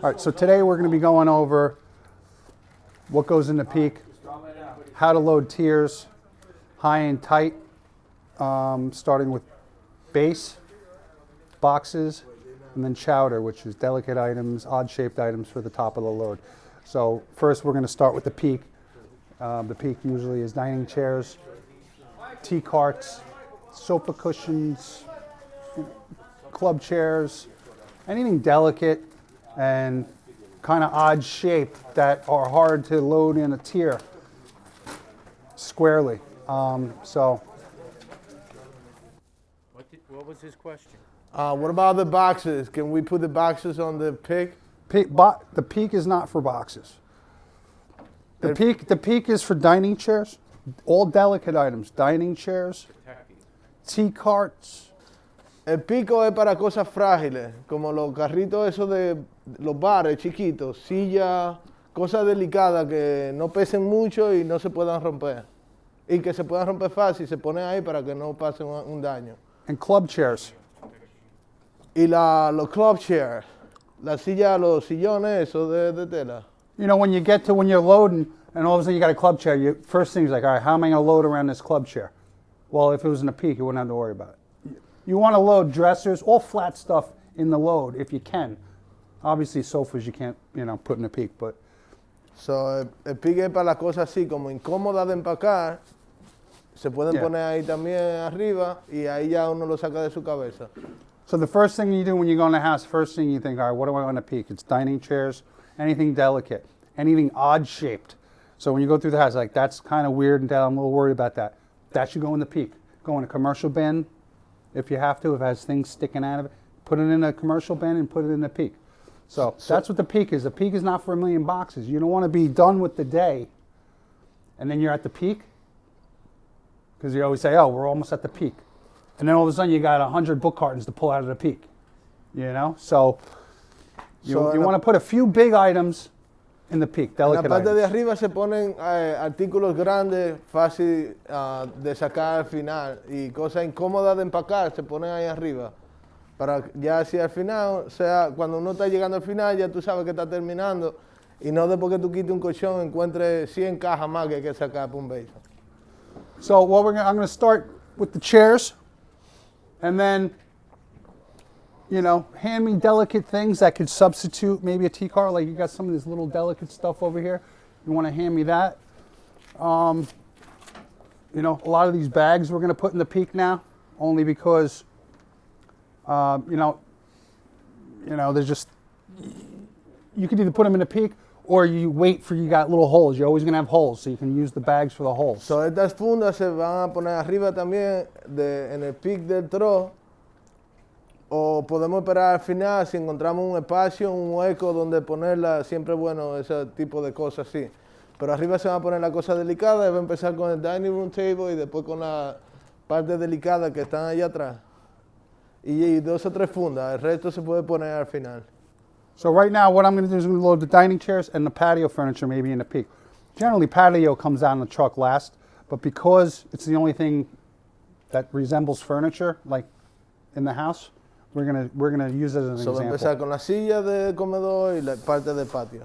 All right, so today we're going to be going over what goes in the peak, how to load tiers, high and tight, starting with base, boxes, and then chowder, which is delicate items, odd-shaped items for the top of the load. So first we're going to start with the peak. The peak usually is dining chairs, tea carts, sofa cushions, club chairs, anything delicate and kind of odd shape that are hard to load in a tier squarely. What was his question? What about the boxes? Can we put the boxes on the peak? The peak is not for boxes. The peak is for dining chairs, all delicate items, dining chairs, tea carts. El pico es para cosas frágiles, como los carritos esos de los bares chiquitos, sillas, cosas delicadas que no pesen mucho y no se puedan romper. Y que se puedan romper fácil, se ponen ahí para que no pase un daño. And club chairs. Y los club chairs, las sillas, los sillones esos de tela. You know, when you're loading and all of a sudden you got a club chair, first thing is like, all right, how am I going to load around this club chair? Well, if it was in a peak, you wouldn't have to worry about it. You want to load dressers, all flat stuff in the load if you can. Obviously, sofas you can't, put in a peak, but. So, el pique es para las cosas así, como incómodas de empacar, se pueden poner ahí también arriba y ahí ya uno lo saca de su cabeza. So the first thing you do when you go in the house, first thing you think, all right, what do I want to peak? It's dining chairs, anything delicate, anything odd shaped. So when you go through the house, like that's kind of weird and I'm a little worried about that. That should go in the peak. Go in a commercial bin if you have to, if it has things sticking out of it. Put it in a commercial bin and put it in the peak. So that's what the peak is. The peak is not for a million boxes. You don't want to be done with the day and then you're at the peak. Because you always say, oh, we're almost at the peak. And then all of a sudden you got 100 book cartons to pull out of the peak. So you want to put a few big items in the peak, delicate items. En la parte de arriba se ponen artículos grandes, fácil de sacar al final. Y cosas incómodas de empacar se ponen ahí arriba. Para ya así al final, o sea, cuando uno está llegando al final, ya tú sabes que está terminando. Y no después que tú quites un colchón, encuentres 100 cajas más que hay que sacar para un basement. So I'm going to start with the chairs. And then, hand me delicate things that could substitute maybe a tea cart. Like you got some of this little delicate stuff over here. You want to hand me that. A lot of these bags we're going to put in the peak now, only because, there's just, you could either put them in the peak or you wait for you got little holes. You're always going to have holes, so you can use the bags for the holes. So estas fundas se van a poner arriba también en el pic del tro. O podemos esperar al final si encontramos un espacio, un hueco donde ponerla. Siempre es bueno ese tipo de cosas así. Pero arriba se van a poner las cosas delicadas y va a empezar con el dining room table y después con la parte delicada que están allá atrás. Y 2 o 3 fundas. El resto se puede poner al final. So right now, what I'm going to do is I'm going to load the dining chairs and the patio furniture maybe in the peak. Generally, patio comes out in the truck last, but because it's the only thing that resembles furniture, like in the house, we're gonna use it as an example. So empezar con la silla de comedor y la parte del patio.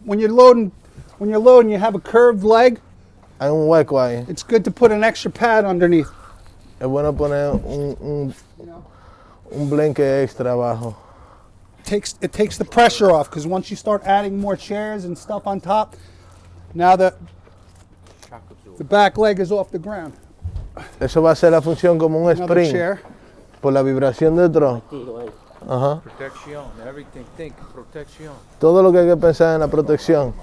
When you're loading, you have a curved leg. Hay un hueco ahí. It's good to put an extra pad underneath. Es bueno poner un blanket extra abajo. It takes the pressure off because once you start adding more chairs and stuff on top, now the back leg is off the ground. Eso va a ser la función como un spring por la vibración del tronco. Ajá. Protección, everything, think, protección. Todo lo que hay que pensar en la protección.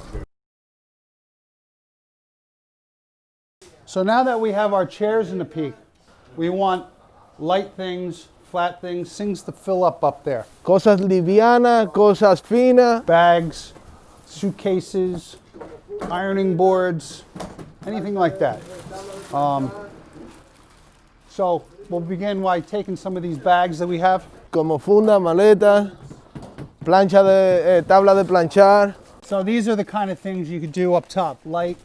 So now that we have our chairs in the peak, we want light things, flat things to fill up there. Cosas livianas, cosas finas. Bags, suitcases, ironing boards, anything like that. So we'll begin by taking some of these bags that we have. Como funda, maleta, plancha tabla de planchar. So these are the kind of things you could do up top, light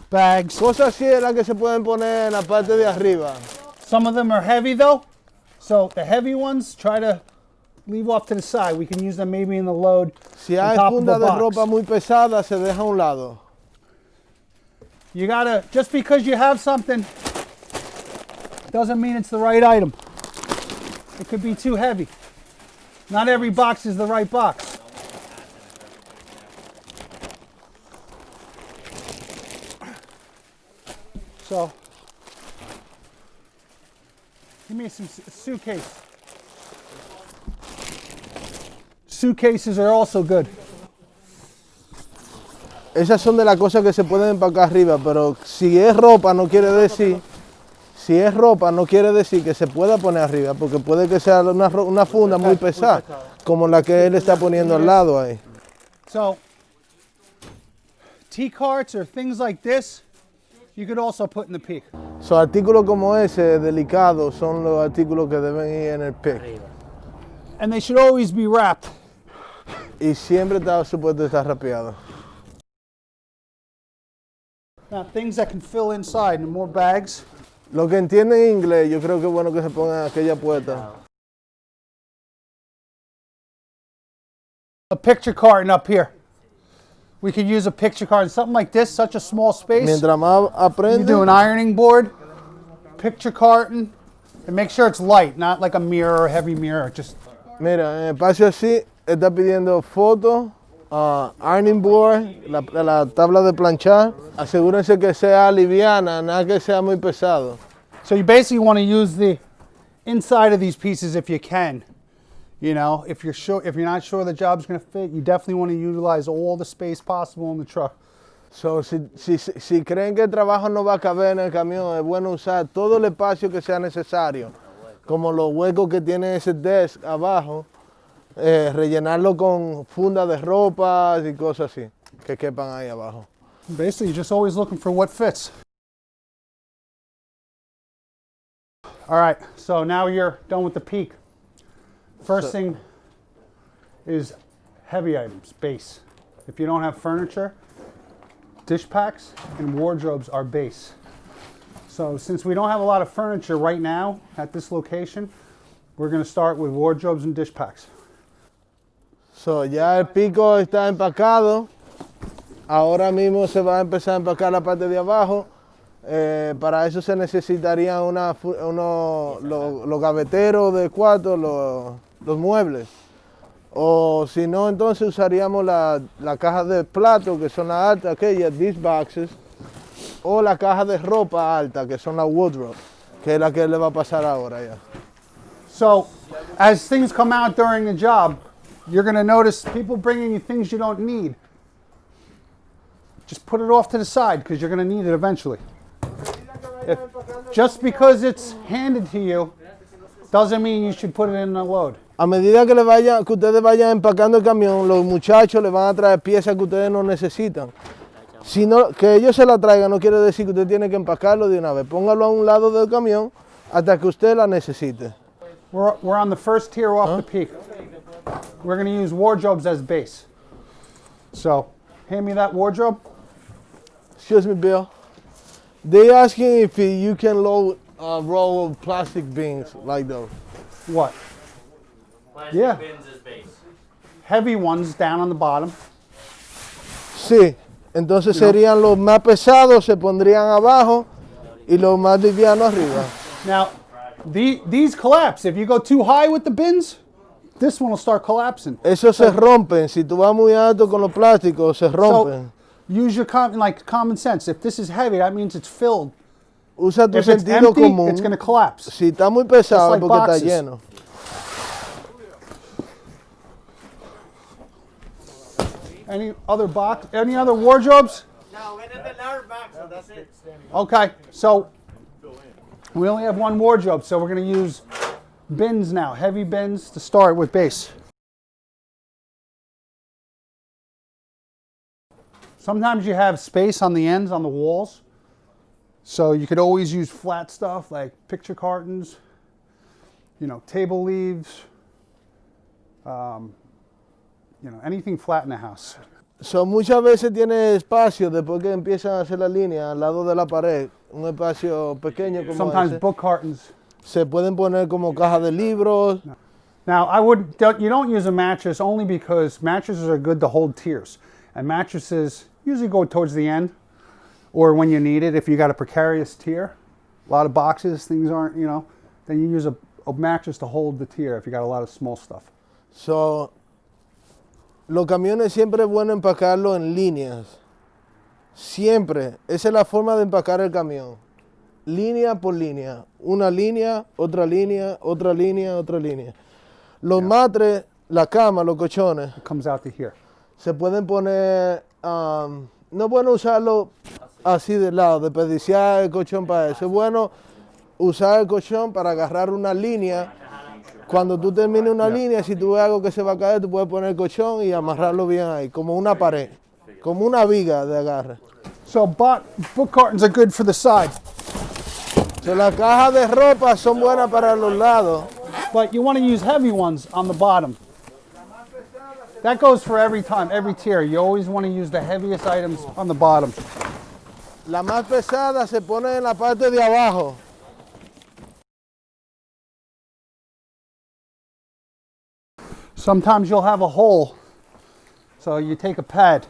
bags. Cosas así es las que se pueden poner en la parte de arriba. Some of them are heavy though. So the heavy ones, try to leave off to the side. We can use them maybe in the load. Si on hay top of funda a de box. ropa muy pesada, se deja a un lado. You gotta, just because you have something, doesn't mean it's the right item. It could be too heavy. Not every box is the right box. So, give me some suitcase. Suitcases are also good. Esas son de las cosas que se pueden empacar arriba, pero si es ropa no quiere decir, que se pueda poner arriba, porque puede que sea una funda muy pesada, como la que él está poniendo al lado ahí. So, T-carts or things like this, you could also put in the peak. So, artículos como ese, delicados, son los artículos que deben ir en el pick. And they should always be wrapped. Y siempre está supuesto estar rapeado. Now, things that can fill inside and more bags. Los que entienden inglés, yo creo que es bueno que se pongan aquella puerta. A picture carton up here. We could use a picture carton, something like this, such a small space. Mientras más You aprende, do an ironing board, picture carton, and make sure it's light, not like a mirror or a heavy mirror. Just mira, en espacio así, está pidiendo fotos, ironing board, la tabla de planchar. Asegúrense que sea liviana, nada que sea muy pesado. so you basically want to use the inside of these pieces if you can. You know, if you're not sure the job's going to fit, you definitely want to utilize all the space possible in the truck. So, si creen que el trabajo no va a caber en el camión, es bueno usar todo el espacio que sea necesario, como los huecos que tiene ese desk abajo, rellenarlo con fundas de ropa y cosas así, que quepan ahí abajo. Basically, you're just always looking for what fits. All right, so now you're done with the peak. First thing is heavy items, base. If you don't have furniture, dish packs and wardrobes are base. So since we don't have a lot of furniture right now at this location, we're going to start with wardrobes and dish packs. So, ya el pico está empacado. Ahora mismo se va a empezar a empacar la parte de abajo. Para eso se necesitarían los gaveteros de cuarto, los muebles. O si no, entonces usaríamos la caja de plato, que son las altas, aquellas, these boxes. O la caja de ropa alta, que son las wardrobe, que es la que le va a pasar ahora ya. So as things come out during the job, you're going to notice people bringing you things you don't need. Just put it off to the side because you're going to need it eventually. Just because it's handed to you doesn't mean you should put it in a load. A medida que ustedes vayan empacando el camión, los muchachos le van a traer piezas que ustedes no necesitan. Si no, que ellos se la traigan no quiere decir que usted tiene que empacarlo de una vez. Póngalo a un lado del camión hasta que usted la necesite. We're on the first tier off the peak. We're going to use wardrobes as base. So, hand me that wardrobe. Excuse me, Bill. They asking if you can load a roll of plastic bins like those. What? Plastic Yeah. bins is base. Heavy ones down on the bottom. Sí, entonces serían los más pesados, se pondrían abajo y los más livianos arriba. Now, these collapse. If you go too high with the bins, this one will start collapsing. Esos se rompen, si tú vas muy alto con los plásticos, se rompen. Use your common sense. If this is heavy, that means it's filled. Usa tu If it's sentido empty, común. it's going to collapse. Si está muy pesado like es porque boxes. está lleno. Any other wardrobes? No, we did the large box, so that's it. Okay, so we only have one wardrobe, so we're going to use bins now, heavy bins to start with base. Sometimes you have space on the ends, on the walls, so you could always use flat stuff like picture cartons, table leaves, anything flat in the house. So, muchas veces tiene espacio después que empiezan a hacer la línea al lado de la pared, un espacio pequeño como Sometimes ese. book cartons. Se pueden poner como caja de libros. Now, you don't use a mattress only because mattresses are good to hold tiers. And mattresses usually go towards the end or when you need it. If you got a precarious tier, a lot of boxes, things aren't, then you use a mattress to hold the tier if you got a lot of small stuff. So, los camiones siempre es bueno empacarlo en líneas. Siempre. Esa es la forma de empacar el camión. Línea por línea. Una línea, otra línea, otra línea, otra línea. Los matres, la cama, los colchones, It comes out to here. se pueden poner, no es bueno usarlo así de lado, desperdiciar el colchón para eso. Es bueno usar el colchón para agarrar una línea. Cuando tú termines una línea, si tú ves algo que se va a caer, tú puedes poner el colchón y amarrarlo bien ahí, como una pared, como una viga de agarre. So book cartons are good for the side, So, las cajas de ropa son buenas para los lados. but you want to use heavy ones on the bottom. That goes for every tier. You always want to use the heaviest items on the bottom. La más pesada se pone en la parte de abajo. Sometimes you'll have a hole, so you take a pad,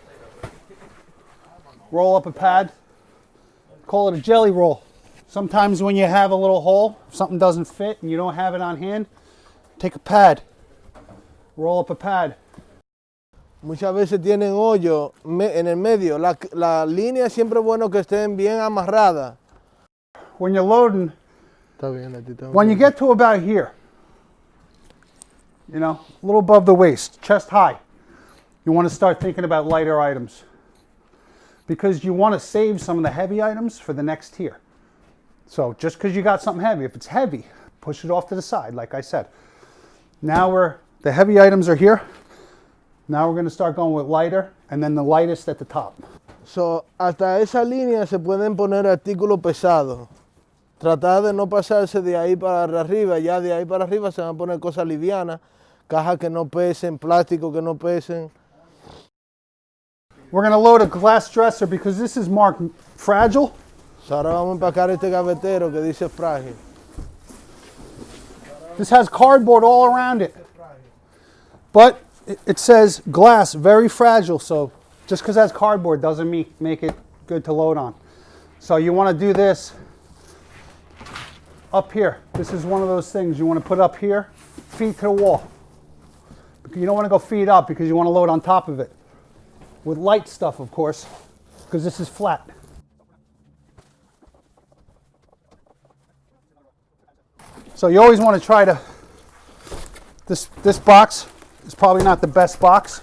roll up a pad, call it a jelly roll. Sometimes when you have a little hole, if something doesn't fit and you don't have it on hand, take a pad, roll up a pad. Muchas veces tienen hoyo en el medio. La línea siempre es bueno que estén bien amarradas. When you're loading, Está bien, a ti está when you bien. get to about here, a little above the waist, chest high, you want to start thinking about lighter items because you want to save some of the heavy items for the next tier. So just because you got something heavy, if it's heavy, push it off to the side, like I said. Now the heavy items are here. Now we're going to start going with lighter and then the lightest at the top. So, hasta esa línea se pueden poner artículos pesados. Tratar de no pasarse de ahí para arriba. Ya de ahí para arriba se van a poner cosas livianas, cajas que no pesen, plástico que no pesen. We're going to load a glass dresser because this is marked fragile. So, ahora vamos a empacar este gavetero que dice frágil. This has cardboard all around it. But it says glass, very fragile. So just because it has cardboard doesn't make it good to load on. So you want to do this up here. This is one of those things you want to put up here, feet to the wall. You don't want to go feet up because you want to load on top of it. With light stuff, of course, because this is flat. So you always want to try to, this box is probably not the best box.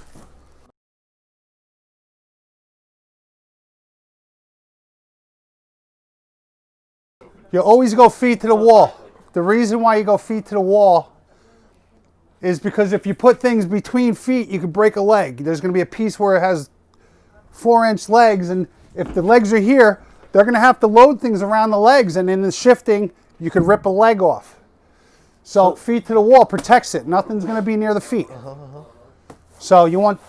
You always go feet to the wall. The reason why you go feet to the wall is because if you put things between feet, you could break a leg. There's going to be a piece where it has 4-inch legs, and if the legs are here, they're going to have to load things around the legs, and in the shifting, you could rip a leg off. So feet to the wall protects it. Nothing's going to be near the feet. So you want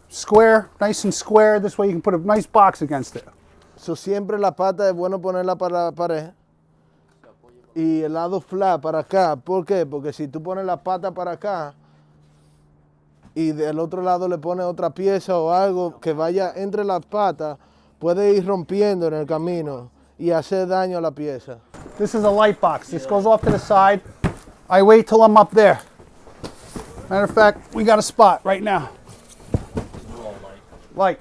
square, nice and square. This way you can put a nice box against it. So, siempre la pata es bueno ponerla para la pared. Y el lado flat para acá. ¿Por qué? Porque si tú pones la pata para acá y del otro lado le pones otra pieza o algo que vaya entre las patas, puede ir rompiendo en el camino y hacer daño a la pieza. This is a light box. This goes off to the side. I wait till I'm up there. Matter of fact, we got a spot right now. Light.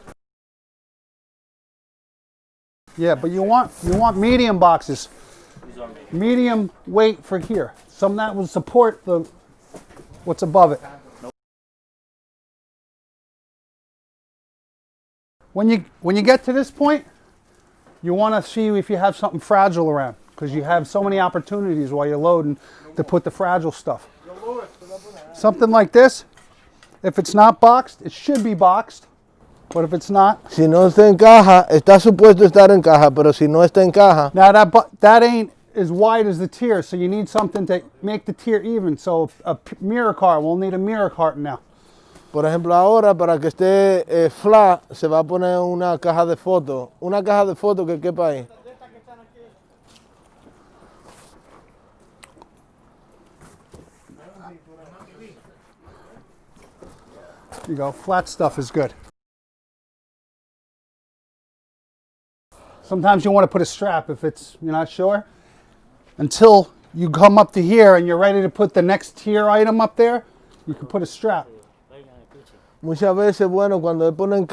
Yeah, but you want medium boxes. Medium weight for here. Some that will support what's above it. When you get to this point, you want to see if you have something fragile around, because you have so many opportunities while you're loading to put the fragile stuff. Something like this, if it's not boxed, it should be boxed, but if it's not, Si no está en caja, está supuesto estar en caja, pero si no está en caja, now that ain't as wide as the tier, so you need something to make the tier even. So a mirror cart, we'll need a mirror cart now. por ejemplo ahora para que esté flat, se va a poner una caja de fotos. Una caja de fotos que quepa ahí. You go, flat stuff is good. Sometimes you want to put a strap if you're not sure. Until you come up to here and you're ready to put the next tier item up there, you can put a strap. Muchas veces, bueno, cuando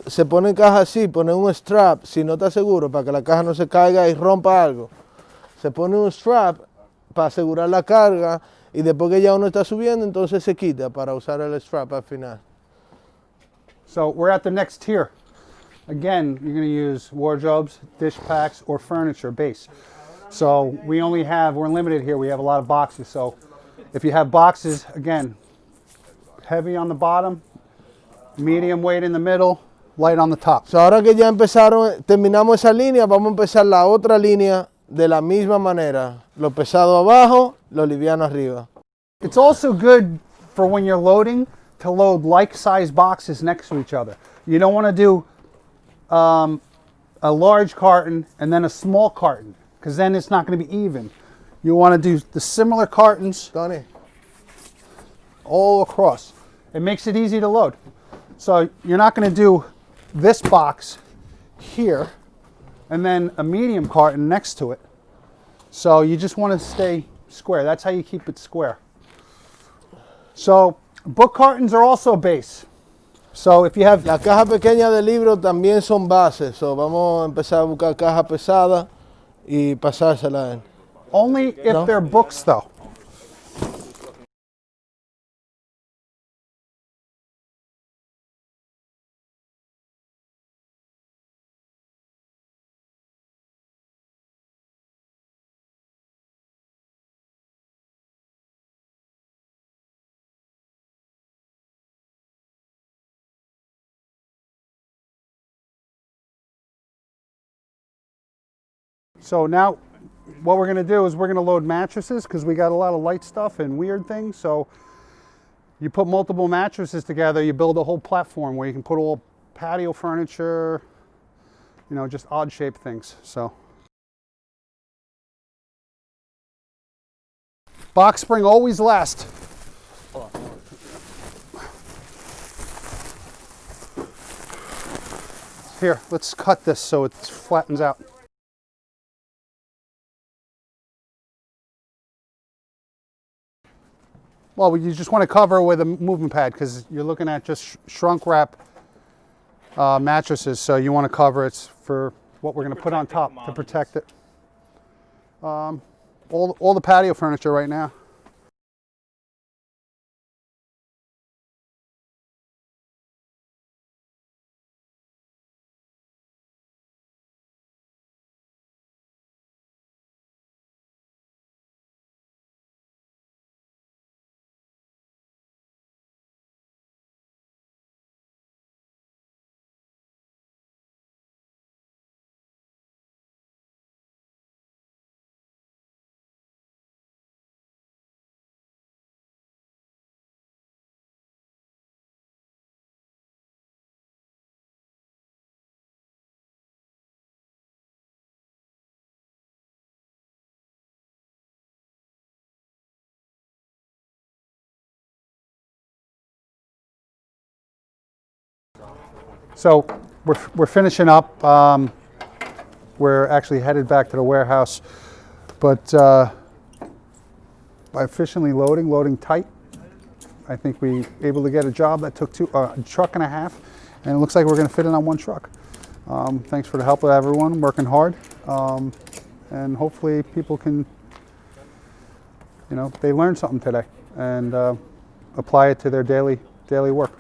se ponen cajas así, ponen un strap, si no está seguro, para que la caja no se caiga y rompa algo. Se pone un strap para asegurar la carga y después que ya uno está subiendo, entonces se quita para usar el strap al final. So we're at the next tier. Again, you're going to use wardrobes, dish packs, or furniture base. So we're limited here. We have a lot of boxes. So if you have boxes, again, heavy on the bottom, medium weight in the middle, light on the top. So ahora que ya terminamos esa línea, vamos a empezar la otra línea de la misma manera. Lo pesado abajo, lo liviano arriba. It's also good for when you're loading to load like-size boxes next to each other. You don't want to do a large carton and then a small carton, because then it's not going to be even. You want to do the similar cartons Tony. all across. It makes it easy to load. So you're not going to do this box here and then a medium carton next to it. So you just want to stay square. That's how you keep it square. So book cartons are also base. So if you have... Las cajas pequeñas de libros también son bases. So vamos a empezar a buscar cajas pesadas y pasársela. Only if they're books though. So now what we're going to do is we're going to load mattresses, because we got a lot of light stuff and weird things. So you put multiple mattresses together, you build a whole platform where you can put all patio furniture, you know, just odd shaped things. So box spring always last. Here, let's cut this so it flattens out. Well, you just want to cover with a movement pad, because you're looking at just shrunk wrap mattresses, so you want to cover it for what we're going to put on top to protect it. All the patio furniture right now. So we're finishing up. We're actually headed back to the warehouse, but by efficiently loading tight, I think we were able to get a job that took a truck and a half, and it looks like we're going to fit it on one truck. Thanks for the help of everyone working hard, and hopefully people can, you know, they learn something today and apply it to their daily work.